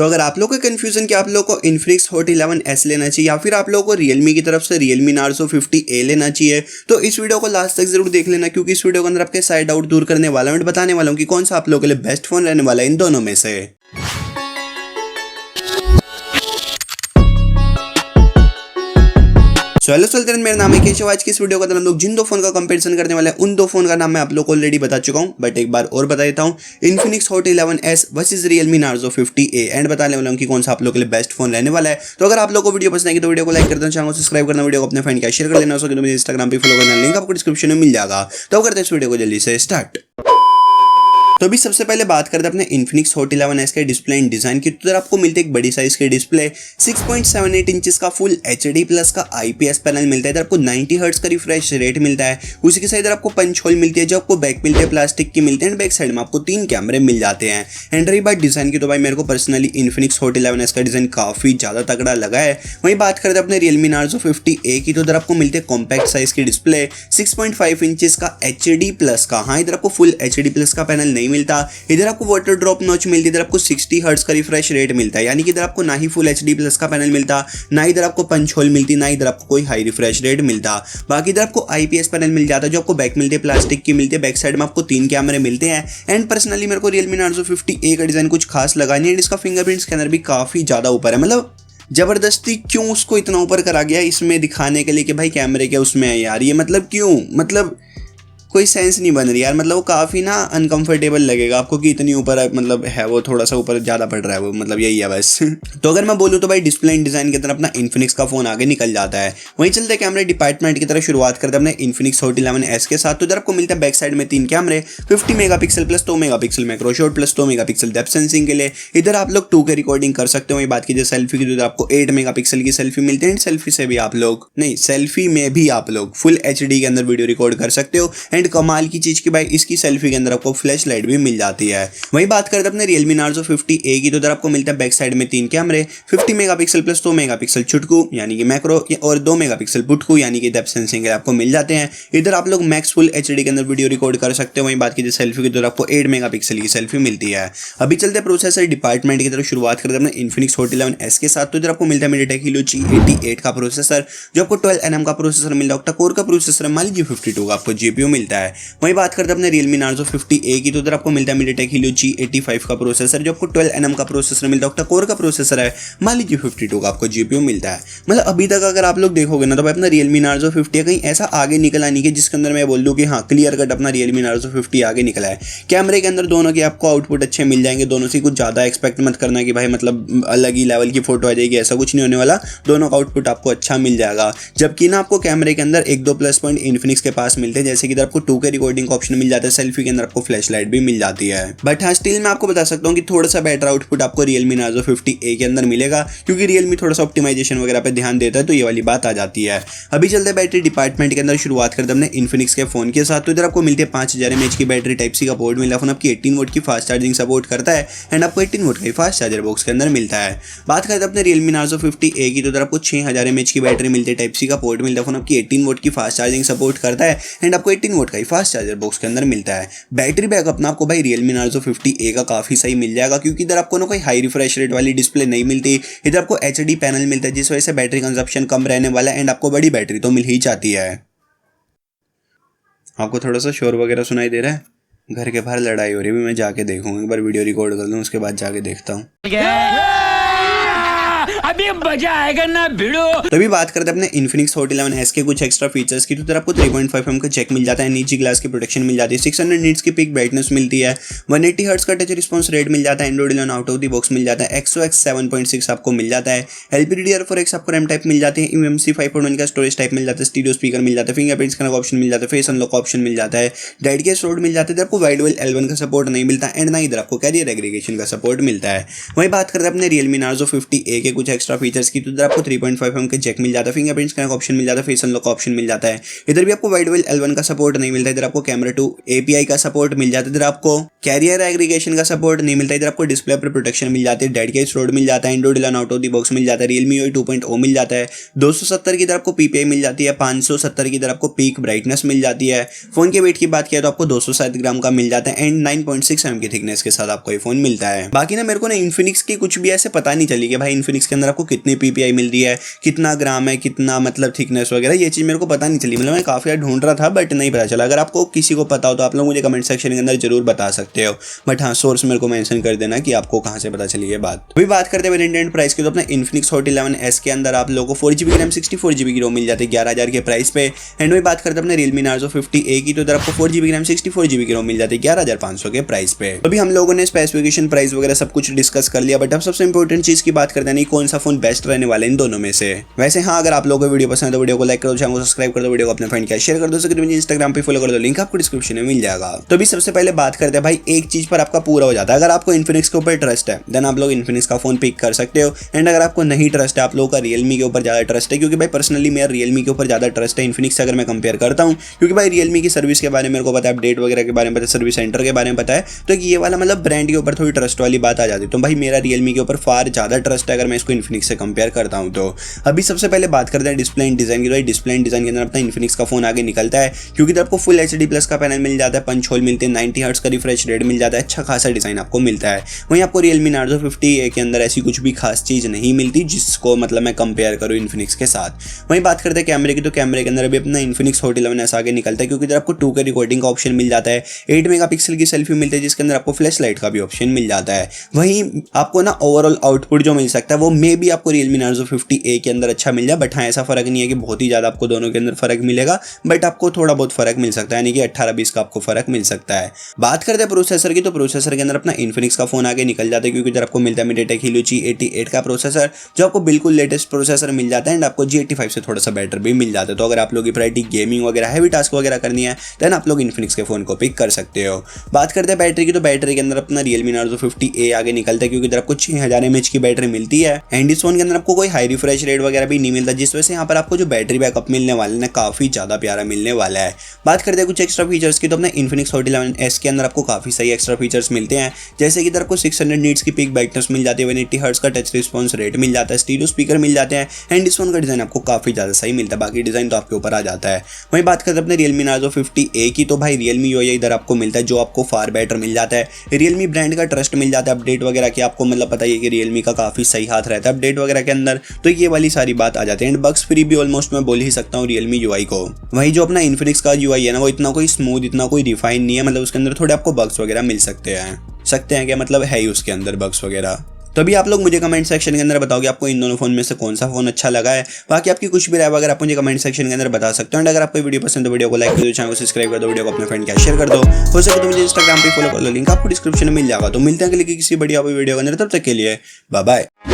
तो अगर आप लोग का कंफ्यूजन कि आप लोग को Infinix Hot 11S लेना चाहिए या फिर आप लोगों को Realme की तरफ से Realme Narzo 50A लेना चाहिए, तो इस वीडियो को लास्ट तक जरूर देख लेना, क्योंकि इस वीडियो के अंदर आपके सारे डाउट दूर करने वाला हूं और बताने वाला हूं कि कौन सा आप लोगों के लिए बेस्ट फोन रहने वाला है इन दोनों में से। हेलो चलते मेरा नाम है केशव। आज की इस वीडियो के अंदर हम लोग जिन दो फोन का कंपैरिजन करने वाले हैं उन दो फोन का नाम मैं आप लोग को ऑलरेडी बता चुका हूं, बट एक बार और बता देता हूं। Infinix Hot 11S versus Realme Narzo 50A and बताने वाला हूं कि कौन सा आप लोग के लिए बेस्ट फोन रहने वाला है। तो अगर आप लोग को वीडियो पसंद आएगी तो वीडियो को लाइक कर देना, चैनल को सब्सक्राइब करना, वीडियो को अपने फ्रेंड का शेयर कर लेना, तो मुझे इंस्टाग्राम पे फॉलो करना, लिंक आपको डिस्क्रिप्शन में मिल जाएगा। तो करते हैं इस वीडियो को जल्दी से स्टार्ट। तो अभी सबसे पहले बात करते हैं अपने Infinix Hot 11S के डिस्प्ले एंड डिजाइन की। तो आपको मिलती है एक बड़ी साइज की डिस्प्ले, 6.78 इंचेस का फुल HD प्लस का IPS पैनल मिलता है। इधर आपको 90 हर्ट्ज का रिफ्रेश रेट मिलता है। उसी के साथ इधर आपको पंच होल मिलती है, जो आपको बैक मिलते हैं प्लास्टिक की मिलते हैं, एंड बैक साइड में आपको 3 कैमरे मिल जाते हैं। एंड रही बात डिजाइन की, तो भाई मेरे को पर्सनली Infinix Hot 11S का डिजाइन काफी ज्यादा तगड़ा लगा है। वहीं बात करते हैं अपने Realme Narzo 50A की, तो इधर आपको मिलते हैं कॉम्पैक्ट साइज की डिस्प्ले, 6.5 इंचेस का HD प्लस का। हाँ, इधर आपको फुल HD प्लस का पैनल नहीं मिलता। इधर आपको वाटर ड्रॉप नॉच मिलती है, इधर आपको 60 हर्ट्ज का रिफ्रेश रेट मिलता है, यानी कि इधर आपको ना ही फुल HD प्लस का पैनल मिलता, ना इधर आपको पंच होल मिलती, ना इधर आपको कोई हाई रिफ्रेश रेट मिलता। बाकी इधर आपको IPS पैनल मिल जाता है, जो आपको बैक मिलती है प्लास्टिक की मिलती है, बैक साइड में आपको 3 कैमरे मिलते हैं। एंड पर्सनली मेरे को Realme Narzo 50A का डिजाइन कुछ खास लगा नहीं, एंड इसका फिंगरप्रिंट स्कैनर भी काफी ज्यादा ऊपर है। मतलब जबरदस्ती क्यों उसको इतना ऊपर करा गया इसमें दिखाने के लिए कि भाई कैमरे के उसमें है यार, ये मतलब क्यों, मतलब कोई सेंस नहीं बन रही यार। मतलब वो काफ़ी ना अनकंफर्टेबल लगेगा आपको कि इतनी ऊपर मतलब है, वो थोड़ा सा ऊपर ज़्यादा पड़ रहा है वो, मतलब यही है बस। तो अगर मैं बोलूँ तो भाई डिस्प्ले एंड डिज़ाइन की तरफ अपना Infinix का फ़ोन आगे निकल जाता है। वहीं चलते कैमरे डिपार्टमेंट की तरफ शुरुआत करते हैं अपने Infinix Hot 11S के साथ। तो इधर आपको मिलता है बैक साइड में 3 कैमरे, 50 megapixel plus 2 megapixel macro shot plus 2 megapixel depth sensing के लिए। इधर आप लोग 2K रिकॉर्डिंग कर सकते हो। वही बात कीजिए सेल्फी की, तो इधर आपको 8 मेगापिक्सल की सेल्फी मिलती है, एंड सेल्फी से भी आप लोग नहीं, सेल्फी में भी आप लोग फुल HD के अंदर वीडियो रिकॉर्ड कर सकते हो। एंड कमाल की चीज कि भाई इसकी सेल्फी के अंदर आपको फ्लैश लाइट भी मिल जाती है। वहीं बात करते हैं अपने Realme Narzo 50A की, तो इधर आपको मिलता है बैक साइड में 3 कैमरे, 50 मेगापिक्सल प्लस 2 मेगापिक्सल छुटकू यानी कि मैक्रो, और 2 मेगापिक्सल पुटकू यानी कि डेप्थ सेंसिंग के आपको मिल जाते हैं। इधर आप लोग मैक्स फुल HD के अंदर वीडियो रिकॉर्ड कर सकते हो। वहीं बात कीजिए सेल्फी की, तो आपको 8 मेगापिक्सल की सेल्फी मिलती है। अभी चलते प्रोसेसर डिपार्टमेंट की तरफ शुरुआत करते हैं अपने Infinix Hot 11S के साथ। तो इधर आपको मिलता है Majedaar Helio G88 का प्रोसेसर, जो आपको 12nm का प्रोसेसर मिलता है, ऑक्टा-कोर का प्रोसेसर, मान लीजिए 52 का आपको GPU मिलता है। वहीं बात करते हैं अपने Realme Narzo 50A की, तो इधर आपको मिलता है Majedaar Helio G85 का प्रोसेसर, जो आपको 12nm का प्रोसेसर मिलता है, ऑक्टा-कोर का प्रोसेसर है, मान लीजिए 52 का आपको GPU मिलता है। मतलब अभी तक अगर आप लोग देखोगे ना, तो भाई अपना Realme Narzo 50 कहीं ऐसा आगे निकला नहीं कि जिसके अंदर मैं बोल दूं कि हाँ क्लियर कट अपना Realme Narzo 50 आगे निकला है। कैमरे के अंदर दोनों के आपको आउटपुट अच्छे मिल जाएंगे, दोनों से कुछ ज़्यादा एक्सपेक्ट मत करना कि भाई मतलब अलग ही लेवल की फोटो आ जाएगी, ऐसा कुछ नहीं होने वाला। दोनों का आउटपुट आपको अच्छा मिल जाएगा। जबकि ना आपको कैमरे के अंदर 1-2 प्लस पॉइंट Infinix के पास मिलते हैं, जैसे कि इधर आपको 2K रिकॉर्डिंग का ऑप्शन मिल जाता है, सेल्फी के अंदर आपको फ्लैश लाइट भी मिल जाती है। बट हाँ स्टिल मैं आपको बता सकता हूँ कि थोड़ा सा बेटर आउटपुट आपको Realme Narzo 50A के अंदर मिलेगा, क्योंकि Realme थोड़ा सा ऑप्टिमाइजेशन वगैरह पे ध्यान देता है, तो ये वाली बात आ जाती है। अभी चलते बैटरी डिपार्टमेंट के अंदर शुरुआत करते हैं अपने Infinix के फोन के साथ। तो इधर आपको मिलती है 5000 mAh की बैटरी, टाइप सी का पोर्ट मिला, फोन आपकी 18 वोल्ट की फास्ट चार्जिंग सपोर्ट करता है, एंड आपको 18 वोल्ट का फास्ट चार्जर बॉक्स के अंदर मिलता है। बात करते हैं अपने Realme Narzo 50A की, तो इधर आपको 6000 mAh की बैटरी मिलती है, टाइप सी का पोर्ट मिलता है, फोन आपकी 18 वोल्ट की फास्ट चार्जिंग सपोर्ट करता है, एंड आपको 18 वोल्ट का फास्ट चार्जर बॉक्स के अंदर मिलता है। बैटरी बैकअप ना आपको भाई Realme Narzo 50A का काफी सही मिल जाएगा, क्योंकि इधर आपको ना कोई हाई रिफ्रेश रेट वाली डिस्प्ले नहीं मिलती, इधर आपको HD पैनल मिलता है, जिस वजह से बैटरी कंजप्शन कम रहने वाला है, एंड आपको बड़ी बैटरी तो मिल ही जाती है। आपको थोड़ा सा शोर वगैरह सुनाई दे रहा है? घर के बाहर लड़ाई हो रही है, मैं जाके देखूंगा, एक बार वीडियो रिकॉर्ड कर लूँ, उसके बाद जाके देखता हूँ। अभी मजा आएगा ना भिड़ो। तो अभी बात करते हैं अपने Infinix Hot 11S के कुछ एक्स्ट्रा फीचर्स की। तो इधर आपको 3.5mm का जैक मिल जाता है, नीचे ग्लास की प्रोटेक्शन मिल जाती है, 600 नीट्स की पीक ब्राइटनेस मिलती है, 180 हर्ट्ज का टच रिस्पांस रेट मिल जाता है, Android 11 out of the box मिल जाता है, XOX 7.6 आपको मिल जाता है, LPDDR4X आपको रैम टाइप मिल जाती है, eMMC 5.1 का स्टोरेज टाइप मिल जाता है, स्टीरियो स्पीकर मिल जाता है, फिंगरप्रिंट स्कैनर का ऑप्शन मिल जाता है, फेस अनलॉक ऑप्शन मिल जाता है, डेड कैश लोड मिल जाता है, आपको वाइड वेल L1 का सपोर्ट नहीं मिलता, एंड ना इधर आपको कैरियर एग्रीगेशन का सपोर्ट मिलता है। वहीं बात करते हैं अपने Realme Narzo 50A के कुछ एक्स्ट्रा एक्स्ट्रा फीचर्स की, तो इधर आपको 3.5mm के जैक मिल जाता है, फिंगरप्रिंट स्कैन का ऑप्शन मिल जाता है, फेस अनलॉक का ऑप्शन मिल जाता है। इधर भी आपको वाइड वेल L1 का सपोर्ट नहीं मिलता है, इधर आपको कैमरा टू API का सपोर्ट मिल जाता है, इधर आपको कैरियर एग्रीगेशन का सपोर्ट नहीं मिलता है, इधर आपको डिस्प्ले पर प्रोटेक्शन मिल जाती है, डेड केस रोड मिल जाता है, Android 11 out of the box मिल जाता है, Realme UI 2.0 मिल जाता है, 270 की इधर आपको PPI मिल जाती है, 570 की इधर आपको पीक ब्राइटनेस मिल जाती है। फोन के वेट की बात किया तो आपको 207 ग्राम का मिल जाता है एंड 9.6mm की थिकनेस के साथ आपको ये फोन मिलता है। बाकी ना मेरे को ना इन्फिनिक्स की कुछ भी ऐसे पता नहीं चली कि भाई इन्फिनिक्स के अंदर आपको कितनी PPI मिल रही है, कितना ग्राम है, कितना मतलब थिकनेस वगैरह, ये चीज मेरे को पता नहीं चली। मतलब मैं काफी ढूंढ रहा था बट नहीं पता चला। अगर आपको किसी को पता हो तो आप लोग मुझे कमेंट सेक्शन के अंदर जरूर बता सकते हो, बट हाँ सोर्स मेरे को मेंशन कर देना कि आपको कहां से पता चली ये बात। अभी बात करते हैं वेरिएंट प्राइस की, तो अपना Infinix Hot 11S के अंदर आप लोगों को 4GB रैम 64GB की रोम मिल जाती है 11,000 के प्राइस पे। एंड वही बात करते हैं अपने Realme Narzo 50A की, तो इधर आपको 4GB रैम 64GB की रोम मिल जाती है 11,500 के प्राइस पे। अभी हम लोगों ने स्पेसिफिकेशन, प्राइस वगैरह सब कुछ डिस्कस कर लिया, बट अब सबसे इंपॉर्टेंट चीज की बात करते हैं कौन सा फोन बेस्ट रहने वाला है इन दोनों में से। वैसे हाँ, अगर आप लोगों को वीडियो पसंद है तो वीडियो को लाइक कर दो, चैनल को सब्सक्राइब कर दो, वीडियो को अपने फ्रेंड के साथ शेयर कर दो, मुझे इंस्टाग्राम पे फॉलो कर दो, लिंक आपको डिस्क्रिप्शन में मिल जाएगा। तो अभी सबसे पहले बात करते हैं भाई एक चीज पर आपका पूरा हो जाता है। अगर आपको इन्फिनिक्स के ऊपर ट्रस्ट है देन आप लोग इन्फिनिक्स का फोन पिक कर सकते हो, एंड अगर आपको नहीं ट्रस्ट है, आप लोगों का रियलमी के ऊपर ज्यादा ट्रस्ट है, क्योंकि भाई पर्सनली मेरा रियलमी के ऊपर ज्यादा ट्रस्ट है इन्फिनिक्स से अगर मैं कंपेयर करता हूँ, क्योंकि भाई रियलमी की सर्विस के बारे में मेरे को पता है, अपडेट वगैरह के बारे में पता है, सर्विस सेंटर के बारे में पता है, तो ये वाला मतलब ब्रांड के ऊपर थोड़ी ट्रस्ट वाली बात आ जाती है। तो भाई मेरा रियलमी के ऊपर फार ज्यादा ट्रस्ट है अगर मैं इसको इन्फिनिक्स से कंपेयर करता हूँ। तो अभी सबसे पहले बात करते हैं डिस्प्ले एंड डिजाइन की। डिस्प्ले एंड डिजाइन के अंदर अपना इन्फिनिक्स का फोन आगे निकलता है, क्योंकि आपको फुल HD+ का पैनल मिल जाता है, पंच होल मिलते हैं, 90 हर्ट्ज का रिफ्रेश रेट मिल जाता है, अच्छा खासा डिजाइन आपको मिलता है। वहीं आपको Realme Narzo 50A के अंदर ऐसी कुछ भी खास चीज नहीं मिलती जिसको मतलब मैं कंपेयर करूँ इन्फिनिक्स के साथ। वहीं बात करते हैं कैमरे की, तो कैमरे के अंदर अभी अपना Infinix Hot 11S आगे निकलता है, क्योंकि इधर आपको 2K रिकॉर्डिंग का ऑप्शन मिल जाता है, 8 मेगापिक्सल की सेल्फी मिलती है जिसके अंदर आपको फ्लैश लाइट का भी ऑप्शन मिल जाता है। वहीं आपको ना ओवरऑल आउटपुट जो मिल सकता है वो मे भी आपको Realme Narzo 50A के अंदर अच्छा मिल जाए, बट हाँ ऐसा फर्क नहीं है कि बहुत ही ज्यादा आपको दोनों के अंदर फर्क मिलेगा, बट आपको थोड़ा बहुत फर्क मिल सकता है, यानी कि 18-20 का आपको फर्क मिल सकता है। बात करते हैं प्रोसेसर की, तो प्रोसेसर के अंदर अपना इन्फिनिक्स का फोन आगे निकल जाता है, क्योंकि इधर आपको मिलता है Mediatek Helio G88 का प्रोसेसर, जो आपको बिल्कुल लेटेस्ट प्रोसेसर मिल जाता है, एंड आपको G85 से थोड़ा सा बेटर भी मिल जाता है। तो अगर आप लोग की प्रायोरिटी गेमिंग वगैरह हैवी टास्क वगैरह करनी है देन आप लोग इन्फिनिक्स के फोन को पिक कर सकते हो। बात करते हैं बैटरी की, तो बैटरी के अंदर अपना Realme Narzo 50A आगे निकलता है, क्योंकि इधर आपको 6000 mAh की बैटरी मिलती है, एंड इस फोन के अंदर आपको कोई हाई रिफ्रेश रेट वगैरह भी नहीं मिलता, जिस वजह से यहाँ पर आपको जो बैटरी बैकअप मिलने वाला है काफी ज्यादा प्यारा मिलने वाला है। बात करते हैं कुछ एक्स्ट्रा फीचर्स की, तो अपने Infinix Hot 11S के अंदर आपको काफी सही एक्स्ट्रा फीचर्स मिलते हैं, जैसे कि इधर आपको 600 नीट्स की पीक ब्राइटनेस मिल जाती है, 180 हर्ट्ज का टच रिस्पॉन्स रेट मिल जाता है, स्टीरियो स्पीकर मिल जाते हैं, एंड इस फोन का डिजाइन आपको काफी ज्यादा सही मिलता है, बाकी डिजाइन तो आपके ऊपर आ जाता है। वहीं बात करते हैं अपने Realme Narzo 50A की, तो भाई Realme UI इधर आपको मिलता है जो आपको फार बेटर मिल जाता है, Realme ब्रांड का ट्रस्ट मिल जाता है, अपडेट वगैरह की आपको मतलब पता ही है कि Realme का काफी सही हाथ रहता है अपडेट वगैरह के अंदर, तो ये वाली सारी बात आ जाती है, एंड बग्स फ्री भी ऑलमोस्ट मैं बोल ही सकता हूँ Realme UI को। वहीं जो अपना Infinix का UI है ना वो इतना कोई स्मूथ, इतना कोई रिफाइन नहीं है, मतलब उसके अंदर थोड़े आपको बग्स वगैरह मिल सकते हैं क्या मतलब है ही उसके अंदर बग्स वगैरह। तो अभी आप लोग मुझे कमेंट सेक्शन के अंदर बताओगे आपको इन दोनों फोन में से कौन सा फोन अच्छा लगा है। बाकी आपकी कुछ भी राय अगर आप मुझे कमेंट सेक्शन के अंदर बता सकते हो, एंड अगर आपको वीडियो पसंद है तो वीडियो को लाइक कर दो, चैनल को सब्सक्राइब कर दो, वीडियो को अपने फ्रेंड के साथ शेयर कर दो, हो सके तो मुझे इंस्टाग्राम पे फॉलो कर लो, लिंक आपको डिस्क्रिप्शन में मिल जाएगा। तो मिलते हैं अगली किसी बढ़िया वीडियो के अंदर, तब तक के लिए बाय बाय।